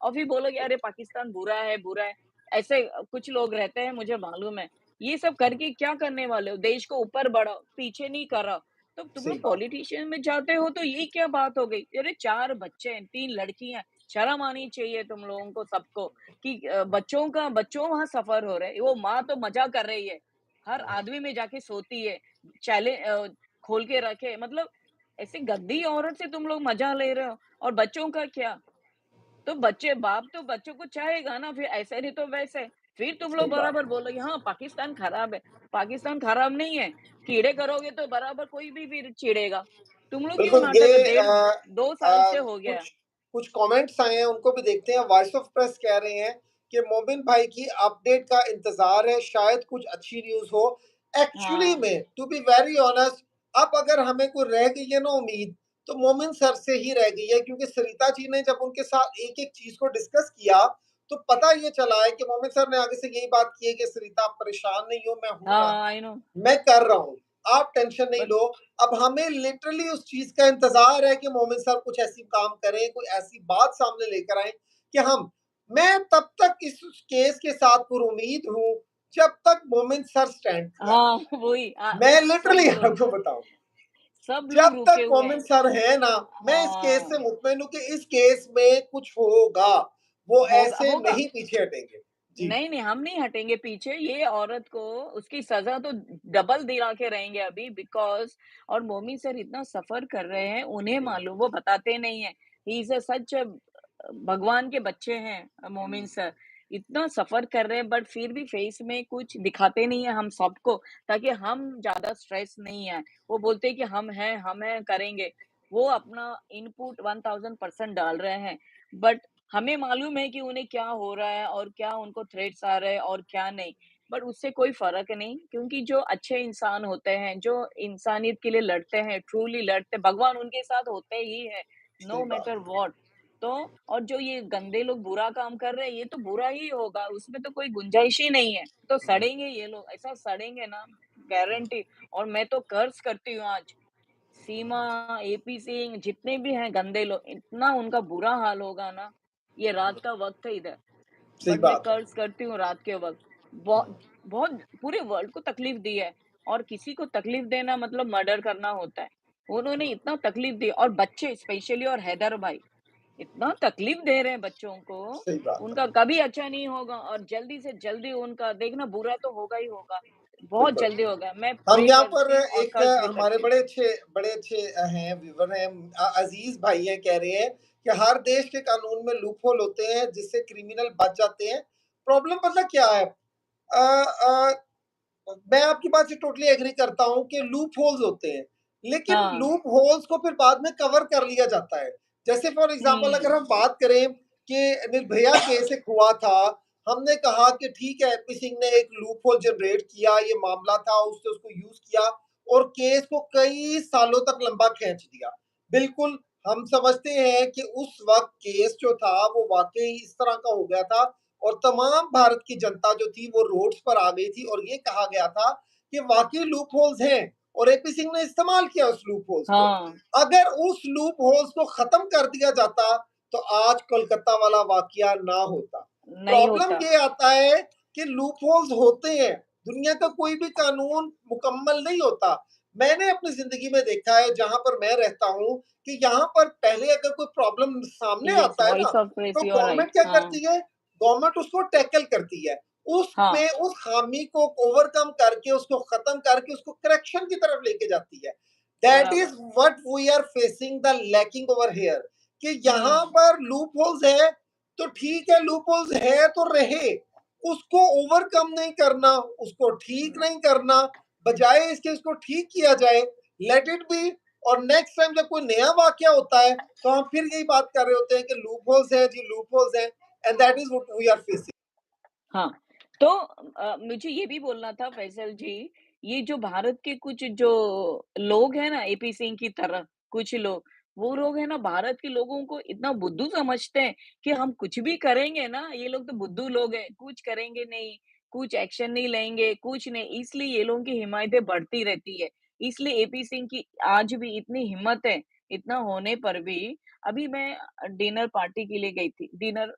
और फिर बोलोगे अरे पाकिस्तान बुरा है। ऐसे कुछ लोग रहते हैं मुझे मालूम है। ये सब करके क्या करने वाले हो? देश को ऊपर बढ़ाओ, पीछे नहीं करो। तो तुम सही लोग बात। पॉलिटिशियन में जाते हो तो ये क्या बात हो गई? अरे 4 बच्चे हैं, 3 लड़कियाँ, शर्म आनी चाहिए तुम लोगों को सबको कि बच्चों वहाँ सफ़र हो रहे हैं। वो माँ तो मज़ा कर रही है, हर आदमी में जाके सोती है, खोल के रखे मतलब ऐसे गद्दी औरत से तुम लोग मज़ा ले रहे हो और बच्चों का क्या? तो बाप तो बच्चों को चाहेगा ना फिर ऐसे नहीं तो वैसे। फिर तुम लोग सही बात। बराबर बोलोगे हाँ, पाकिस्तान खराब है। पाकिस्तान खराब नहीं है, कीड़े करोगे तो बराबर कोई भी फिर चिढ़ेगा। तुम लोग क्यों बिल्कुल, नाटक 2 साल से हो गया। कुछ कुछ कमेंट्स आए हैं, उनको भी देखते हैं। वॉइस ऑफ प्रेस कह रहे हैं कि मोमिन भाई की अपडेट का इंतज़ार है, शायद कुछ अच्छी न्यूज़ हो। एक्चुअली हाँ, में टू बी वेरी ऑनेस्ट, अब अगर हमें कोई रह गई है ना उम्मीद, तो मोमिन सर से ही रह गई है, क्योंकि सरिता जी ने जब उनके साथ एक-एक चीज़ को डिस्कस किया, तो पता ये चला है कि मोमिन सर ने आगे से यही बात की है कि सरिता आप परेशान नहीं हो, मैं हूँ ना, हाँ, आई नो मैं कर रहा हूँ, आप टेंशन नहीं बट लो। अब हमें लिटरली उस चीज़ का इंतज़ार है कि मोमिन सर कुछ ऐसी काम करें, कोई ऐसी बात सामने लेकर आएँ कि मैं तब तक इस केस के साथ पुरुम्मीद हूँ, जब तक मोमिन सर स्टैंड कर रहे हाँ, हैं। वही मैं सब लिटरली लोग आपको बताऊँ, सब लोग जब तक रुके हुए मोमिन हैं। सर हैं ना, मैं इस केस से हाँ, मुतमईन हूँ कि इस केस में कुछ होगा। वो होगा ऐसे होगा। नहीं पीछे हटेंगे। जी, नहीं, नहीं, हम नहीं हटेंगे पीछे। ये औरत को उसकी सज़ा तो डबल दिला के रहेंगे अभी बिकॉज़ और मोमी सर इतना सफ़र कर रहे हैं, उन्हें हुँ, मालूम, वो बताते नहीं हैं। ही इज़ अ सच भगवान के बच्चे हैं हुँ, मोमिन सर। इतना सफ़र कर रहे हैं बट फिर भी फेस में कुछ दिखाते नहीं हैं हम सबको, ताकि हम ज़्यादा स्ट्रेस नहीं आए। वो बोलते हैं कि हम हैं, करेंगे। वो अपना इनपुट 1000% डाल रहे हैं, बट हमें मालूम है कि उन्हें क्या हो रहा है और क्या उनको थ्रेट्स आ रहे हैं और क्या नहीं। बट उससे कोई फ़र्क नहीं क्योंकि जो अच्छे इंसान होते हैं, जो इंसानियत के लिए लड़ते हैं, ट्रूली लड़ते हैं, भगवान उनके साथ होते ही हैं, सही नो बात मैटर है। व्हाट। तो और जो ये गंदे लोग बुरा काम कर रहे हैं, ये तो बुरा ही होगा, उसमें तो कोई गुंजाइश ही नहीं है। तो हुँ, सड़ेंगे ये लोग, ऐसा सड़ेंगे ना गारंटी। और मैं तो कर्स करती हूँ आज सीमा, एपी सिंह जितने भी हैं गंदे लोग, इतना उनका बुरा हाल होगा ना, ये रात का वक़्त है इधर, सही बट मैं बात है। कर्ज़ करती हूँ रात के वक़्त। बहुत पूरे वर्ल्ड को तकलीफ़ दी है और किसी को तकलीफ़ देना मतलब मर्डर करना होता है। उन्होंने इतना तकलीफ़ दी और बच्चे स्पेशली और हैदर भाई, इतना तकलीफ़ दे रहे हैं बच्चों को, सही बात है। उनका कभी अच्छा नहीं होगा और जल्दी से जल्दी उनका देखना बुरा तो होगा ही होगा, बहुत बिल्कुल। जल्दी होगा। मैं हम प्रे यहाँ पर करती हूँ और एक कर्ज़ भी हमारे करती हूँ। बड़े अच्छे हैं, व्यूअर हैं, अज़ीज़ भाई हैं, कह रहे हैं कि हर देश के कानून में लूपहोल होते हैं, जिससे क्रिमिनल बच जाते हैं। प्रॉब्लम पता क्या है? अ अ, मैं आपकी बात से टोटली एग्री करता हूँ कि लूपहोल्स होते हैं, लेकिन हाँ, लूपहोल्स को फिर बाद में कवर कर लिया जाता है। जैसे फॉर एग्ज़ाम्पल अगर हुँ, हम बात करें कि निर्भया केस एक हुआ था, हमने कहा कि ठीक है, एपी सिंह ने एक लूपहोल जनरेट किया, ये मामला था, उसने उसको यूज़ किया और केस को कई सालों तक लंबा खींच दिया। बिल्कुल, हम समझते हैं कि उस वक़्त केस जो था वो वाक़ई इस तरह का हो गया था और तमाम भारत की जनता जो थी वो रोड्स पर आ गई थी और ये कहा गया था कि वाक़ई लूपहोल्स हैं और एपी सिंह ने इस्तेमाल किया उस लूपहोल्स को। हाँ, अगर उस लूपहोल्स को ख़त्म कर दिया जाता, तो आज कोलकाता वाला वाक़या ना होता। नहीं प्रॉब्लम होता। ये आता है कि लूपहोल्स होते हैं, दुनिया का कोई भी कानून मुकम्मल नहीं होता। मैंने अपनी ज़िंदगी में देखा है, जहाँ पर मैं रहता हूँ, कि यहाँ पर पहले अगर कोई प्रॉब्लम सामने येस, आता है ना, वॉइस ऑफ प्रेस तो यू आर गवर्नमेंट राइट। क्या हाँ, करती है? गवर्नमेंट उसको टैकल करती है। हाँ, उसमें उस खामी को ओवरकम करके, उसको खत्म करके, उसको करेक्शन की तरफ लेके जाती है। दैट बराबर। Is what we are facing the lacking over here कि यहाँ हुँ, पर लूपहोल्स है, तो ठीक है, लूपहोल्स है तो रहे। उसको ओवरकम नहीं करना, उसको ठीक नहीं करना, बजाए इसके उसको ठीक किया जाए, लेट इट बी। और नेक्स्ट टाइम जब कोई नया वाक़या होता है, तो हम फिर यही बात कर रहे होते हैं कि लूपहोल्स हैं जी, लूपहोल्स हैं, and that is what we are facing. हाँ। तो मुझे ये भी बोलना था फैसल जी, ये जो भारत के कुछ जो लोग हैं ना एपी सिंह की तरह, कुछ लोग, वो लोग हैं ना भारत के लोगों को इतना बुद्धू समझते हैं कि हम कुछ भी करेंगे ना, ये लोग तो बुद्धू लोग हैं, कुछ करेंगे नहीं, कुछ एक्शन नहीं लेंगे, कुछ नहीं, इसलिए ये लोगों की हिमायतें बढ़ती रहती है। इसलिए एपी सिंह की आज भी इतनी हिम्मत है, इतना होने पर भी अभी मैं डिनर पार्टी के लिए गई थी, डिनर